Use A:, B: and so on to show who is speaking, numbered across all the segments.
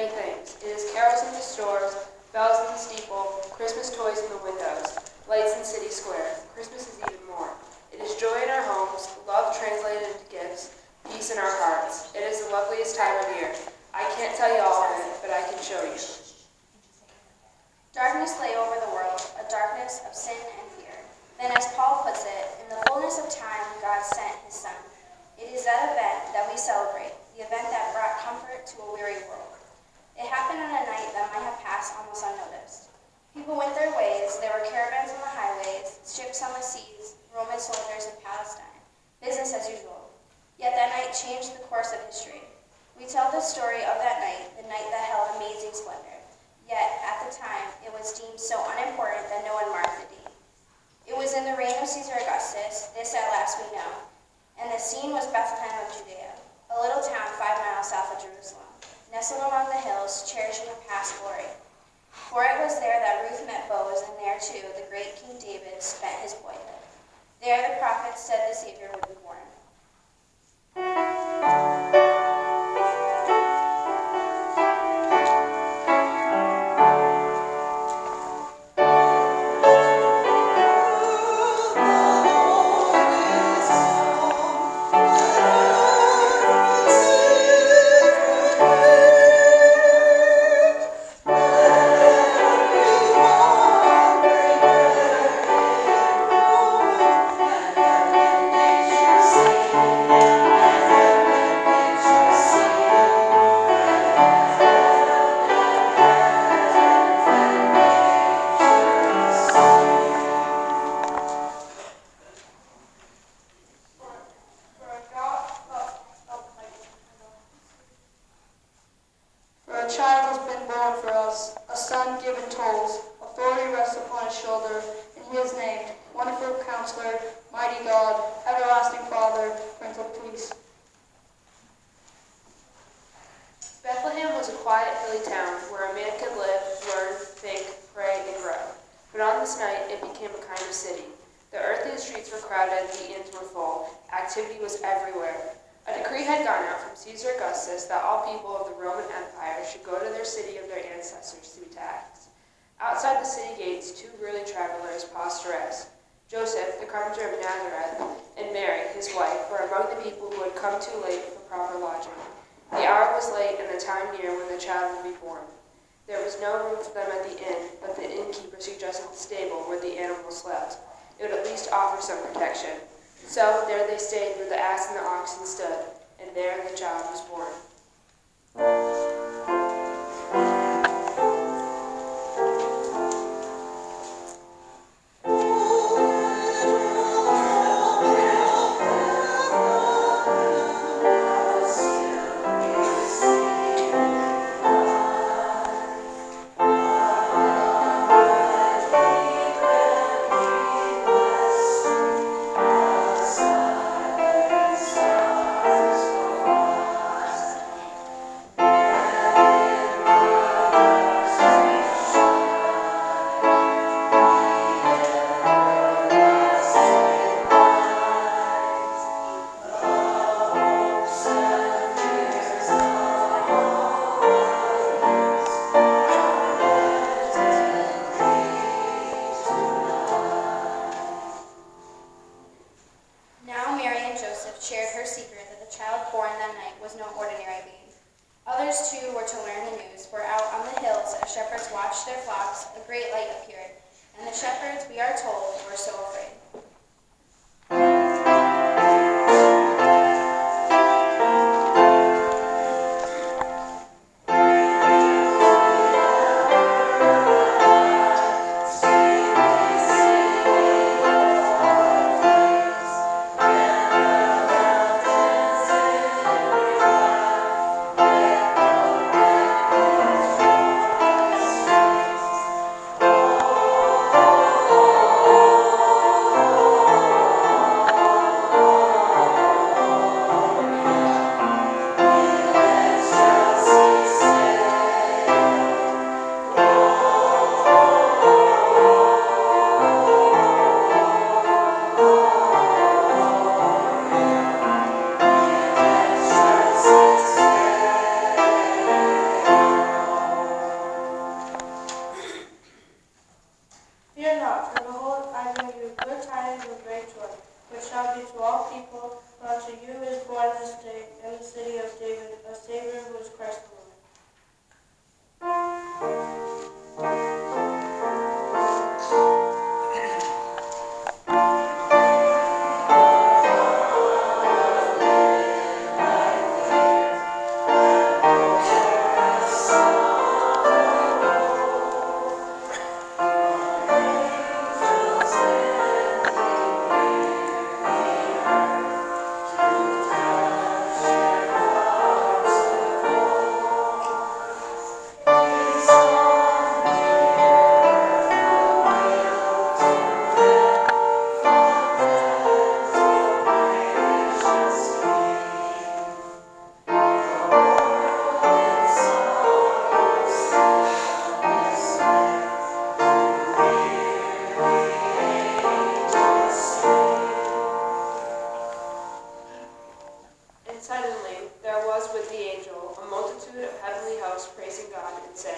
A: many things. It is carols in the stores, bells in the steeple, Christmas toys in the windows, lights in City Square. Christmas is even more. It is joy in our homes, love translated into gifts, peace in our hearts. It is the loveliest time of year. I can't tell you all of it, but I can show you.
B: Darkness lay over the world, a darkness of sin and fear. Then, as Paul puts it, in the fullness of time, God sent his Son. It is that event that we celebrate, the event that brought comfort to a weary world. It happened on a night that might have passed almost unnoticed. People went their ways, there were caravans on the highways, ships on the seas, Roman soldiers in Palestine. Business as usual. Yet that night changed the course of history. We tell the story of that night, the night that held amazing splendor. Yet, at the time, it was deemed so unimportant that no one marked the deed. It was in the reign of Caesar Augustus, this at last we know, and the scene was Bethlehem of Judea, a little town 5 miles south of Jerusalem, nestled among the hills, cherishing a past glory. For it was there that Ruth met Boaz, and there too the great King David spent his boyhood. There the prophets said the Savior would be born.
A: Bethlehem was a quiet, hilly town where a man could live, learn, think, pray, and grow. But on this night, it became a kind of city. The earthly streets were crowded, the inns were full. Activity was everywhere. A decree had gone out from Caesar Augustus that all people of the Roman Empire should go to their city of their ancestors to be taxed. Outside the city gates, 2 really travelers paused to rest. Joseph, the carpenter of Nazareth, and Mary, his wife, were among the people who had come too late for proper lodging. The hour was late and the time near when the child would be born. There was no room for them at the inn, but the innkeeper suggested the stable where the animal slept. It would at least offer some protection. So there they stayed where the ass and the oxen stood, and there the child was born. Shared her secret that the child born that night was no ordinary babe. Others too were to learn the news, for out on the hills as shepherds watched their flocks, a great light appeared, and the shepherds, we are told, were so afraid. Christ the Lord. And suddenly there was with the angel a multitude of heavenly hosts praising God and saying,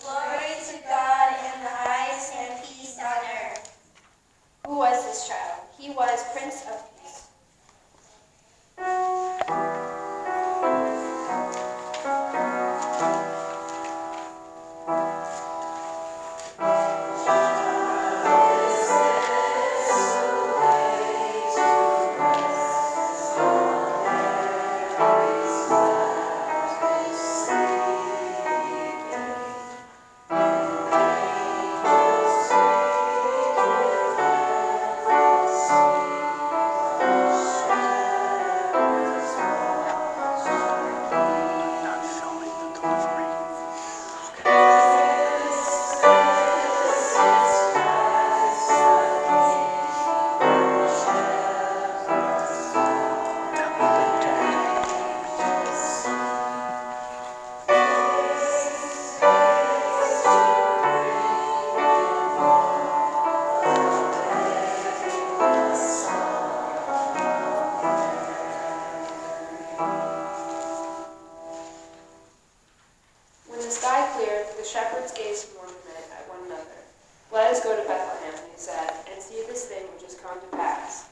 B: Glory to God in the highest and peace on earth. Who was this child? He was Prince of Peace.
A: When the sky cleared, the shepherds gazed wonderment at one another. Let us go to Bethlehem, they said, and see this thing which has come to pass.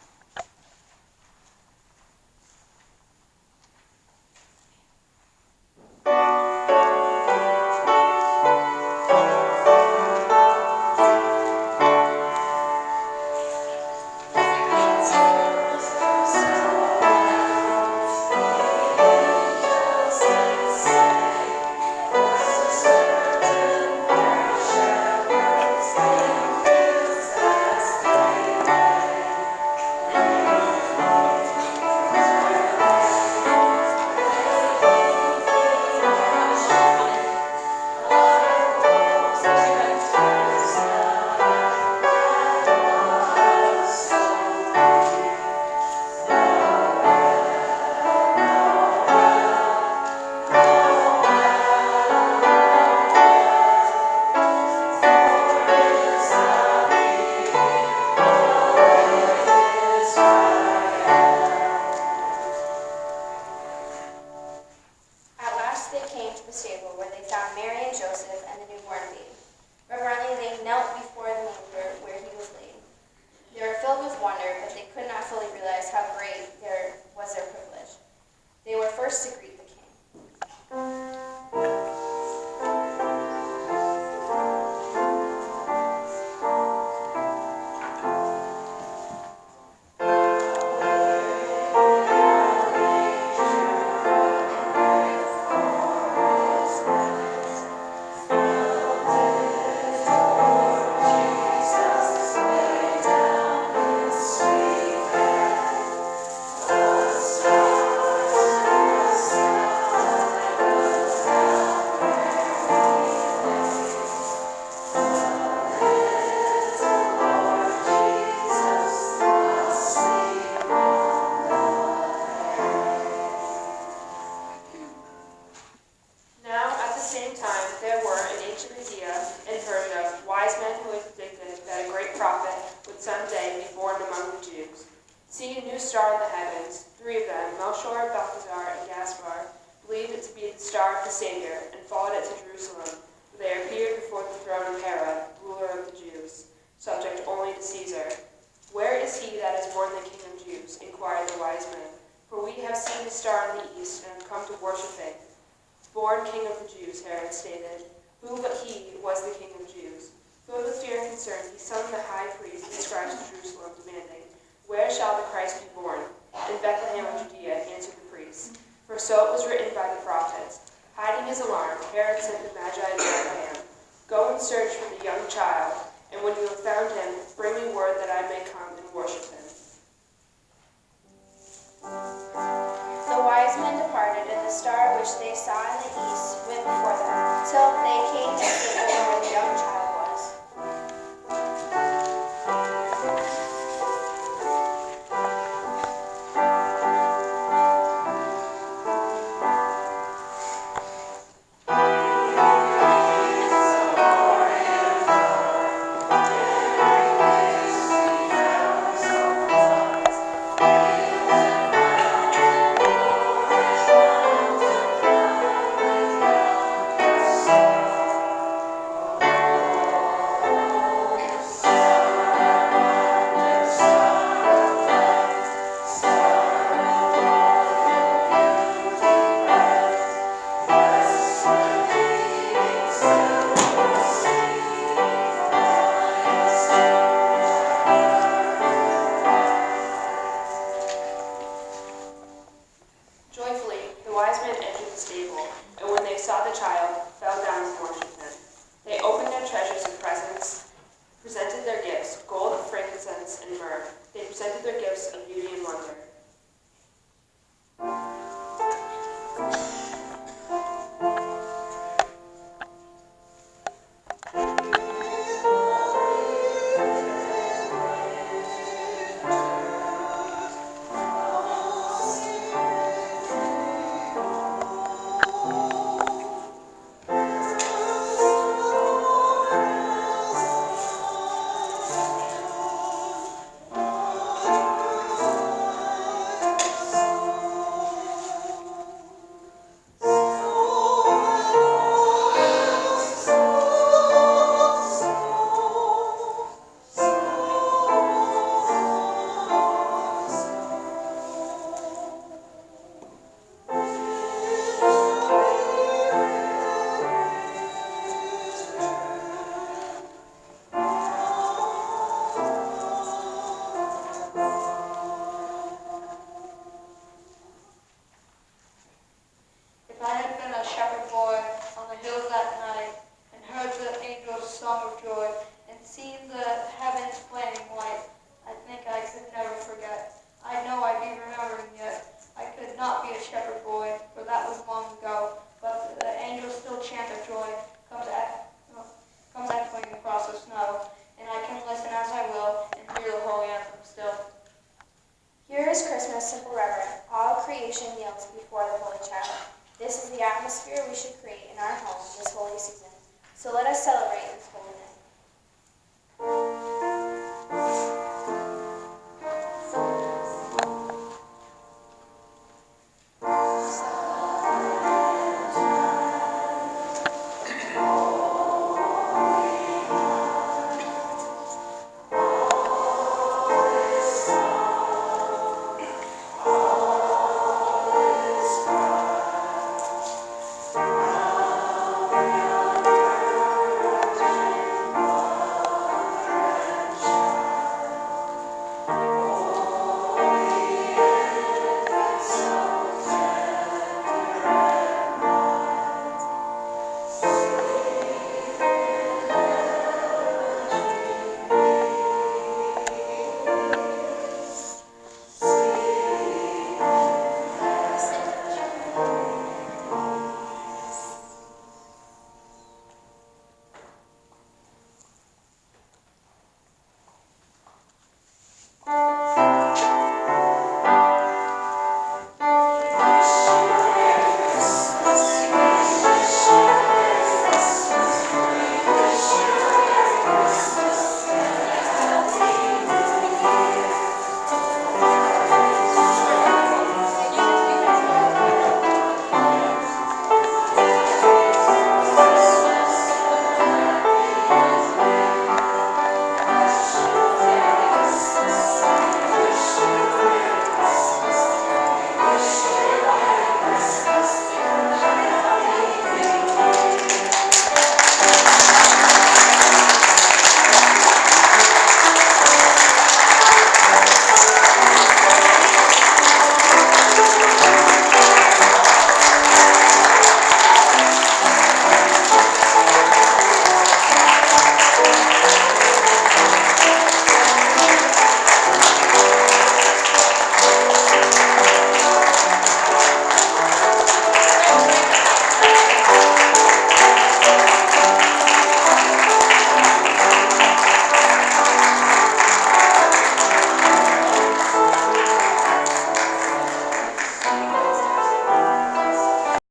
B: They came to the stable where they found Mary and Joseph and the newborn babe. Reverently they knelt before the manger where he was laid. They were filled with wonder, but they could not fully realize how great was their privilege. They were first to greet the king.
A: Seeing a new star in the heavens, three of them, Melchior, Balthazar, and Gaspar, believed it to be the star of the Savior, and followed it to Jerusalem, where they appeared before the throne of Herod, ruler of the Jews, subject only to Caesar. "Where is he that is born the King of Jews?" inquired the wise men. For we have seen his star in the east and have come to worship him. Born King of the Jews, Herod stated. Who but he was the King of the Jews? Filled with fear and concern, he summoned the high priest and scribes of Jerusalem, demanding, "Where shall the Christ be born?" "In Bethlehem of Judea," answered the priests. For so it was written by the prophets. Hiding his alarm, Herod sent the Magi to Bethlehem. "Go and search for the young child, and when you have found him, bring me word that I may come and worship him."
B: The wise men departed, and the star which they saw in the east went before them, till they came and stood over where the young child was.
A: Joyfully, the wise men entered the stable, and when they saw the child, fell down and worshipped him. They opened their treasures and presented their gifts, gold, frankincense, and myrrh. They presented their gifts of beauty and wonder.
C: If I had been a shepherd boy on the hills that night, and heard the angel's song of joy, and seen the heavens flaming white, I think I could never forget. I know I'd be remembering yet. I could not be a shepherd boy, for that was long ago, but the angels still chant of joy, comes echoing across the snow, and I can listen as I will, and hear the holy anthem still.
B: Here is Christmas, simple reverent. All creation kneels before the Holy Child. This is the atmosphere we should create in our home this holy season. So let us celebrate this